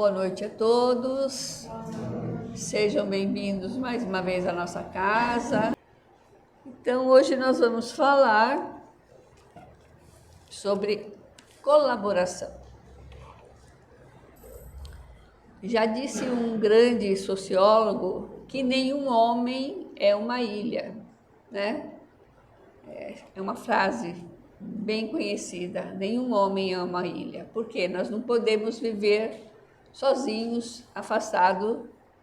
Boa noite a todos, sejam bem-vindos mais uma vez à nossa casa. Então, hoje nós vamos falar sobre colaboração. Já disse um grande sociólogo que nenhum homem é uma ilha, né? É uma frase bem conhecida, nenhum homem é uma ilha, porque nós não podemos viver sozinhos, afastados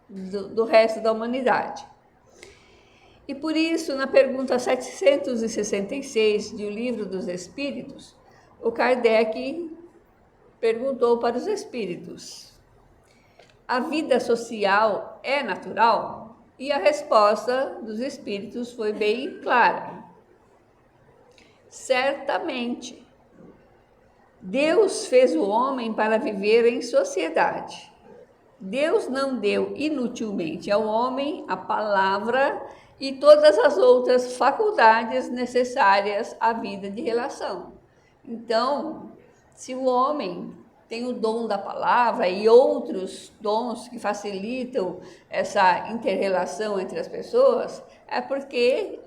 do resto da humanidade. E por isso, na pergunta 766 do Livro dos Espíritos, o Kardec perguntou para os espíritos: a vida social é natural? E a resposta dos espíritos foi bem clara: certamente. Deus fez o homem para viver em sociedade. Deus não deu inutilmente ao homem a palavra e todas as outras faculdades necessárias à vida de relação. Então, se o homem tem o dom da palavra e outros dons que facilitam essa inter-relação entre as pessoas, é porque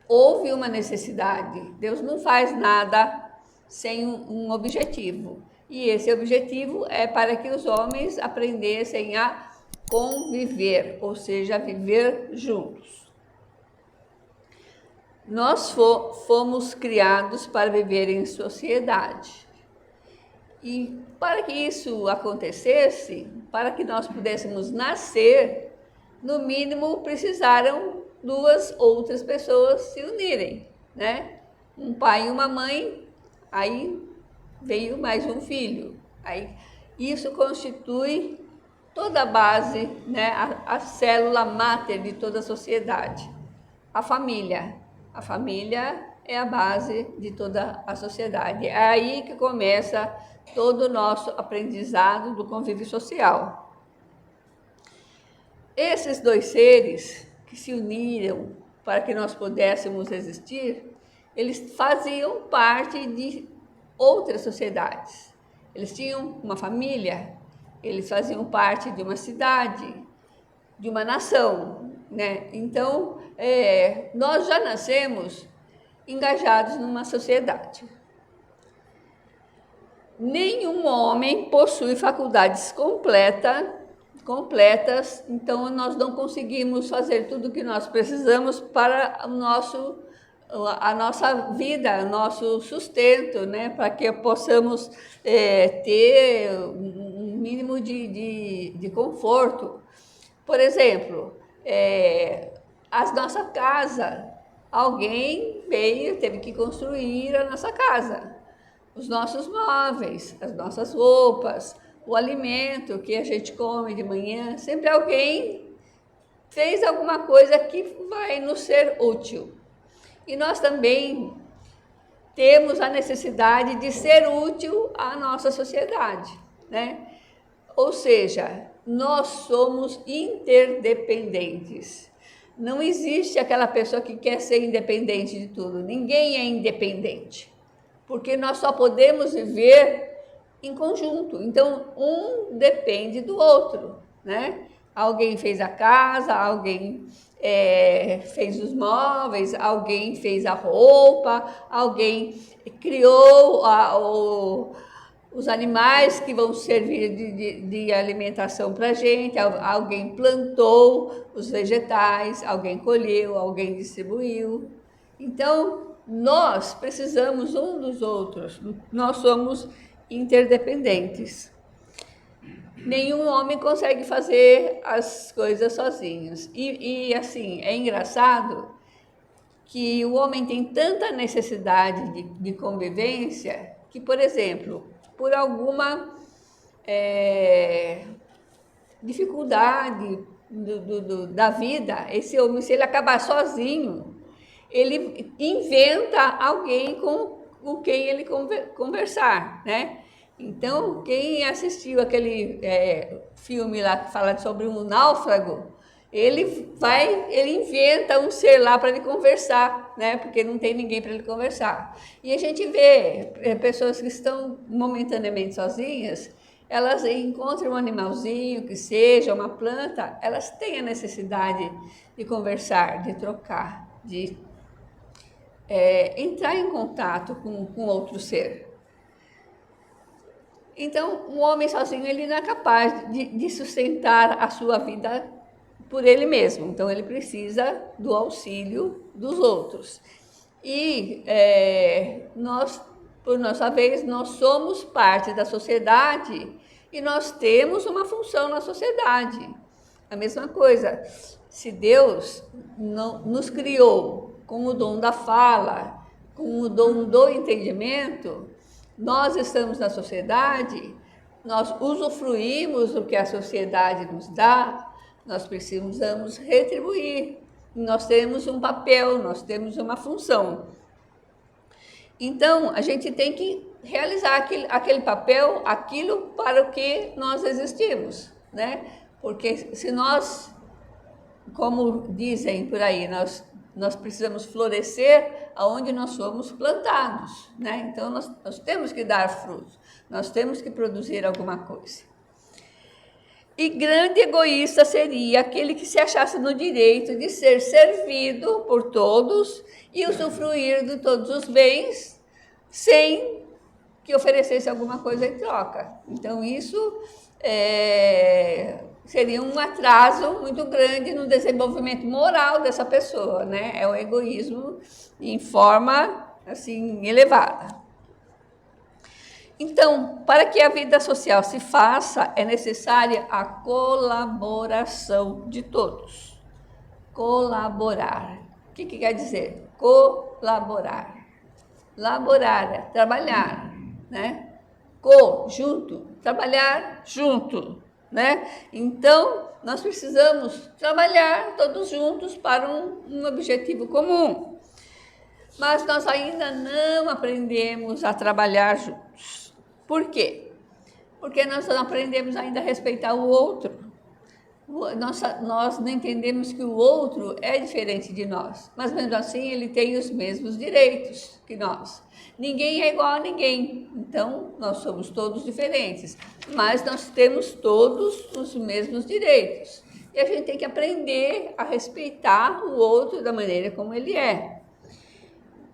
houve uma necessidade. Deus não faz nada sem um objetivo. E esse objetivo é para que os homens aprendessem a conviver, ou seja, a viver juntos. Nós fomos criados para viver em sociedade. E para que isso acontecesse, para que nós pudéssemos nascer, no mínimo precisaram duas outras pessoas se unirem, né? Um pai e uma mãe, aí veio mais um filho. Aí, isso constitui toda a base, né? A célula máter de toda a sociedade. A família. A família é a base de toda a sociedade. É aí que começa todo o nosso aprendizado do convívio social. Esses dois seres que se uniram para que nós pudéssemos existir, eles faziam parte de outras sociedades. Eles tinham uma família, eles faziam parte de uma cidade, de uma nação, né? Então, nós já nascemos engajados numa sociedade. Nenhum homem possui faculdades completas, então nós não conseguimos fazer tudo o que nós precisamos para a nossa vida, o nosso sustento, né? Para que possamos ter um mínimo de conforto. Por exemplo, a nossa casa, alguém veio, teve que construir a nossa casa. Os nossos móveis, as nossas roupas, o alimento que a gente come de manhã, sempre alguém fez alguma coisa que vai nos ser útil. E nós também temos a necessidade de ser útil à nossa sociedade, né? Ou seja, nós somos interdependentes. Não existe aquela pessoa que quer ser independente de tudo. Ninguém é independente, porque nós só podemos viver em conjunto. Então, um depende do outro, né? Alguém fez a casa, alguém fez os móveis, alguém fez a roupa, alguém criou os animais que vão servir de alimentação para a gente, alguém plantou os vegetais, alguém colheu, alguém distribuiu. Então, nós precisamos um dos outros, nós somos interdependentes. Nenhum homem consegue fazer as coisas sozinhos. E assim, é engraçado que o homem tem tanta necessidade de convivência que, por exemplo, por alguma dificuldade da vida, esse homem, se ele acabar sozinho, ele inventa alguém com quem ele conversar, né? Então, quem assistiu aquele filme lá que fala sobre um náufrago, ele inventa um ser lá para ele conversar, né? Porque não tem ninguém para ele conversar. E a gente vê pessoas que estão momentaneamente sozinhas elas encontram um animalzinho, que seja uma planta, elas têm a necessidade de conversar, de trocar, de entrar em contato com outro ser. Então, um homem sozinho, ele não é capaz de sustentar a sua vida por ele mesmo. Então, ele precisa do auxílio dos outros. E nós, por nossa vez, nós somos parte da sociedade e nós temos uma função na sociedade. A mesma coisa, se Deus nos criou com o dom da fala, com o dom do entendimento, nós estamos na sociedade, nós usufruímos do que a sociedade nos dá, nós precisamos retribuir. Nós temos um papel, nós temos uma função. Então, a gente tem que realizar aquele papel, aquilo para o que nós existimos, né? Porque se nós, como dizem por aí, nós precisamos florescer aonde nós somos plantados, né? Então, nós temos que dar frutos, nós temos que produzir alguma coisa. E grande egoísta seria aquele que se achasse no direito de ser servido por todos e usufruir de todos os bens sem que oferecesse alguma coisa em troca. Então, isso seria um atraso muito grande no desenvolvimento moral dessa pessoa, né? É o egoísmo em forma, assim, elevada. Então, para que a vida social se faça, é necessária a colaboração de todos. Colaborar. O que quer dizer? Colaborar. Laborar é trabalhar, né? Junto, trabalhar junto, né? Então, nós precisamos trabalhar todos juntos para um objetivo comum. Mas nós ainda não aprendemos a trabalhar juntos. Por quê? Porque nós não aprendemos ainda a respeitar o outro. Nós não entendemos que o outro é diferente de nós, mas mesmo assim ele tem os mesmos direitos que nós. Ninguém é igual a ninguém, então nós somos todos diferentes, mas nós temos todos os mesmos direitos. E a gente tem que aprender a respeitar o outro da maneira como ele é.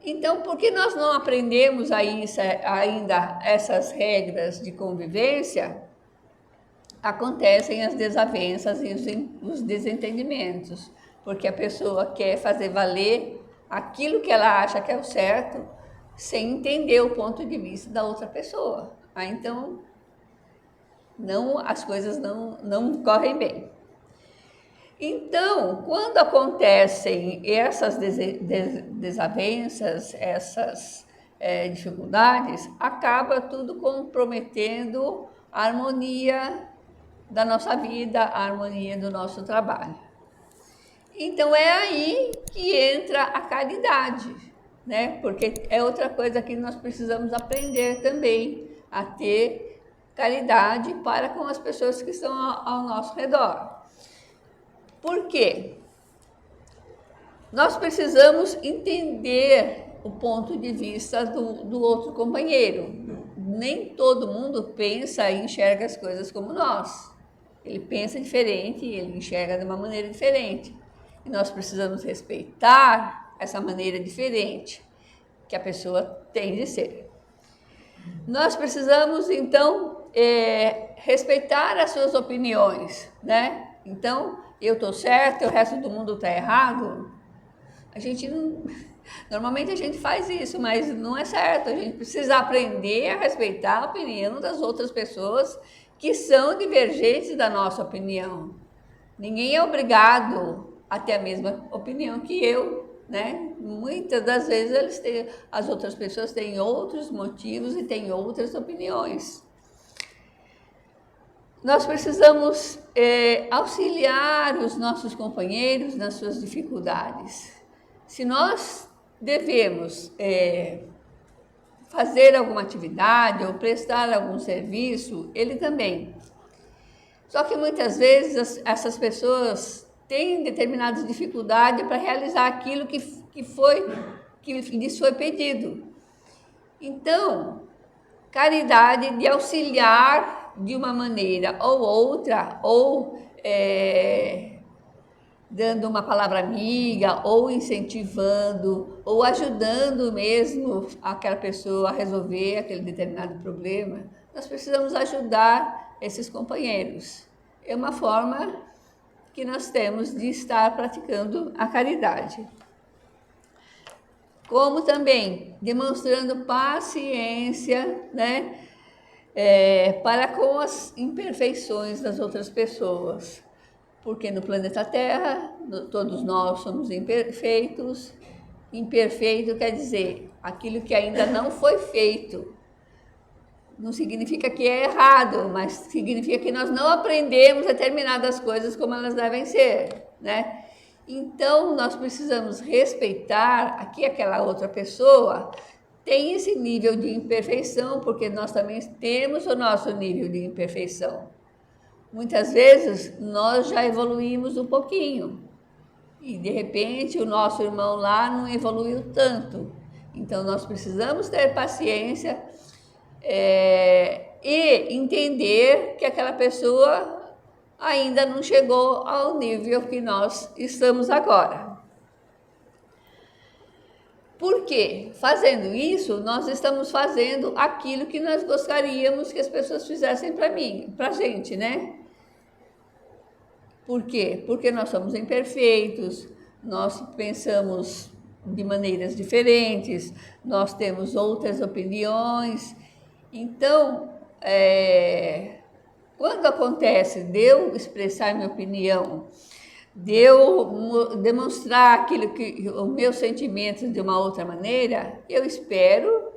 Então, por que nós não aprendemos ainda essas regras de convivência? Acontecem as desavenças e os desentendimentos, porque a pessoa quer fazer valer aquilo que ela acha que é o certo, sem entender o ponto de vista da outra pessoa. Então, as coisas não correm bem. Então, quando acontecem essas desavenças, essas dificuldades, acaba tudo comprometendo a harmonia da nossa vida, a harmonia do nosso trabalho. Então, é aí que entra a caridade, né? Porque é outra coisa que nós precisamos aprender também, a ter caridade para com as pessoas que estão ao nosso redor. Por quê? Nós precisamos entender o ponto de vista do outro companheiro. Nem todo mundo pensa e enxerga as coisas como nós. Ele pensa diferente, ele enxerga de uma maneira diferente. E nós precisamos respeitar essa maneira diferente que a pessoa tem de ser. Nós precisamos, então, respeitar as suas opiniões, né? Então, eu estou certo e o resto do mundo está errado. Normalmente a gente faz isso, mas não é certo. A gente precisa aprender a respeitar a opinião das outras pessoas que são divergentes da nossa opinião. Ninguém é obrigado a ter a mesma opinião que eu, né? Muitas das vezes as outras pessoas têm outros motivos e têm outras opiniões. Nós precisamos auxiliar os nossos companheiros nas suas dificuldades. Se nós devemos fazer alguma atividade ou prestar algum serviço, ele também. Só que muitas vezes essas pessoas têm determinadas dificuldades para realizar aquilo que lhes foi pedido. Então, caridade de auxiliar de uma maneira ou outra, ou dando uma palavra amiga, ou incentivando, ou ajudando mesmo aquela pessoa a resolver aquele determinado problema, nós precisamos ajudar esses companheiros. É uma forma que nós temos de estar praticando a caridade. Como também demonstrando paciência, né, para com as imperfeições das outras pessoas. Porque no planeta Terra, todos nós somos imperfeitos. Imperfeito quer dizer aquilo que ainda não foi feito. Não significa que é errado, mas significa que nós não aprendemos determinadas coisas como elas devem ser, né? Então, nós precisamos respeitar aqui aquela outra pessoa, tem esse nível de imperfeição, porque nós também temos o nosso nível de imperfeição. Muitas vezes, nós já evoluímos um pouquinho, e de repente o nosso irmão lá não evoluiu tanto. Então, nós precisamos ter paciência e entender que aquela pessoa ainda não chegou ao nível que nós estamos agora. Por quê? Fazendo isso, nós estamos fazendo aquilo que nós gostaríamos que as pessoas fizessem para a gente, né? Por quê? Porque nós somos imperfeitos, nós pensamos de maneiras diferentes, nós temos outras opiniões. Então, quando acontece de eu expressar minha opinião, de eu demonstrar os meus sentimentos de uma outra maneira, eu espero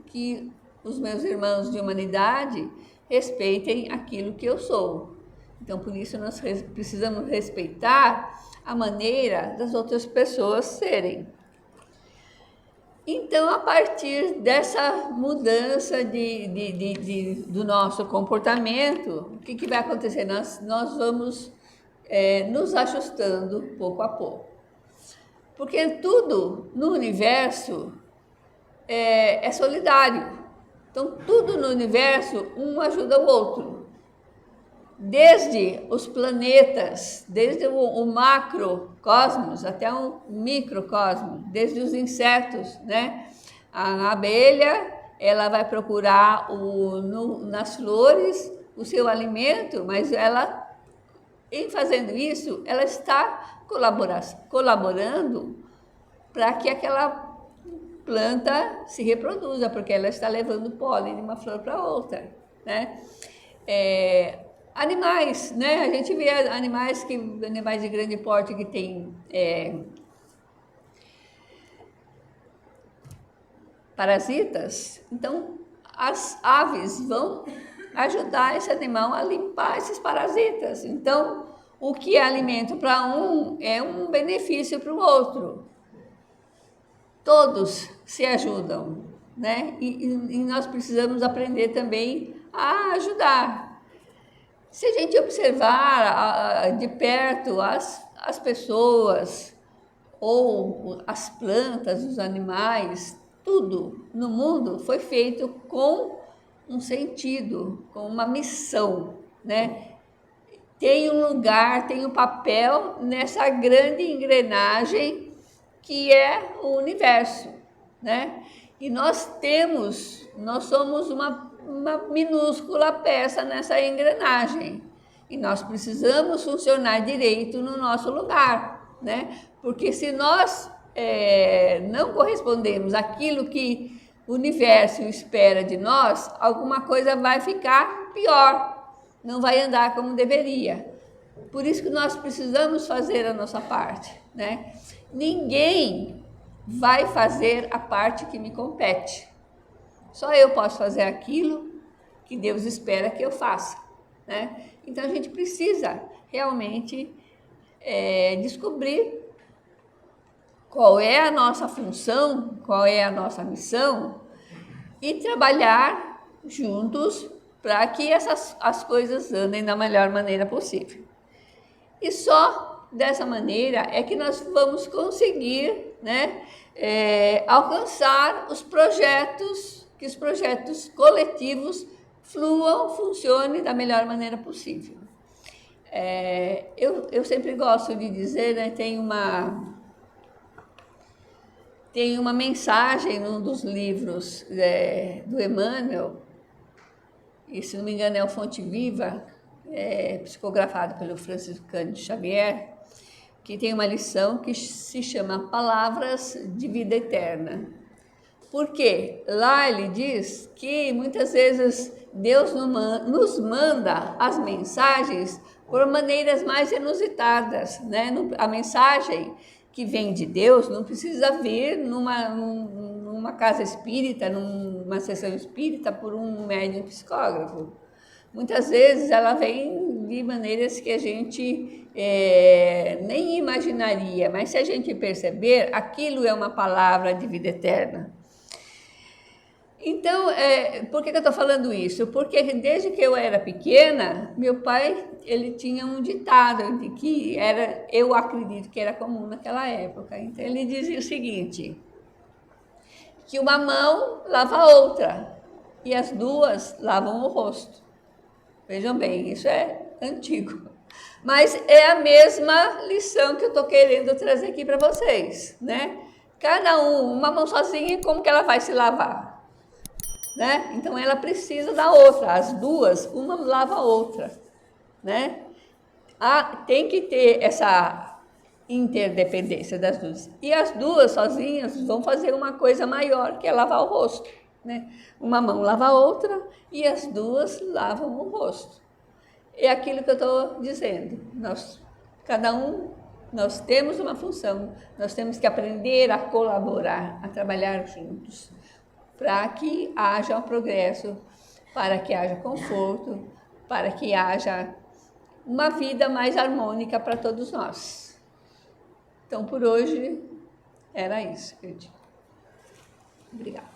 que os meus irmãos de humanidade respeitem aquilo que eu sou. Então, por isso, nós precisamos respeitar a maneira das outras pessoas serem. Então, a partir dessa mudança do nosso comportamento, o que vai acontecer? Nós vamos nos ajustando pouco a pouco. Porque tudo no universo é solidário. Então, tudo no universo, um ajuda o outro. Desde os planetas, desde o macrocosmos até o microcosmos, desde os insetos, né? A abelha, ela vai procurar nas flores o seu alimento, mas ela, em fazendo isso, ela está colaborando para que aquela planta se reproduza, porque ela está levando pólen de uma flor para outra, né? Animais, né? A gente vê animais de grande porte que têm parasitas. Então, as aves vão ajudar esse animal a limpar esses parasitas. Então, o que é alimento para um é um benefício para o outro. Todos se ajudam, né? E nós precisamos aprender também a ajudar. Se a gente observar de perto as pessoas, ou as plantas, os animais, tudo no mundo foi feito com um sentido, com uma missão, né? Tem um lugar, tem um papel nessa grande engrenagem que é o universo, né? E nós somos uma minúscula peça nessa engrenagem. E nós precisamos funcionar direito no nosso lugar, né? Porque se nós não correspondemos àquilo que o universo espera de nós, alguma coisa vai ficar pior, não vai andar como deveria. Por isso que nós precisamos fazer a nossa parte, né? Ninguém vai fazer a parte que me compete. Só eu posso fazer aquilo que Deus espera que eu faça, né? Então, a gente precisa realmente descobrir qual é a nossa função, qual é a nossa missão e trabalhar juntos para que as coisas andem da melhor maneira possível. E só dessa maneira é que nós vamos conseguir, né, alcançar os projetos coletivos fluam, funcionem da melhor maneira possível. Eu sempre gosto de dizer, né, tem uma mensagem num dos livros do Emmanuel, e se não me engano é o Fonte Viva, psicografado pelo Francisco Cândido Xavier, que tem uma lição que se chama Palavras de Vida Eterna. Porque lá ele diz que muitas vezes Deus nos manda as mensagens por maneiras mais inusitadas, né? A mensagem que vem de Deus não precisa vir numa casa espírita, numa sessão espírita, por um médium psicógrafo. Muitas vezes ela vem de maneiras que a gente nem imaginaria, mas se a gente perceber, aquilo é uma palavra de vida eterna. Então, por que eu estou falando isso? Porque desde que eu era pequena, meu pai ele tinha um ditado de que eu acredito que era comum naquela época. Então, ele dizia o seguinte, que uma mão lava a outra e as duas lavam o rosto. Vejam bem, isso é antigo. Mas é a mesma lição que eu estou querendo trazer aqui para vocês, né? Cada uma mão sozinha, como que ela vai se lavar? Né? Então, ela precisa da outra, as duas, uma lava a outra, né? Tem que ter essa interdependência das duas. E as duas sozinhas vão fazer uma coisa maior, que é lavar o rosto, né? Uma mão lava a outra e as duas lavam o rosto. É aquilo que eu estou dizendo. Nós temos uma função, nós temos que aprender a colaborar, a trabalhar juntos, para que haja um progresso, para que haja conforto, para que haja uma vida mais harmônica para todos nós. Então, por hoje, era isso que eu digo. Obrigada.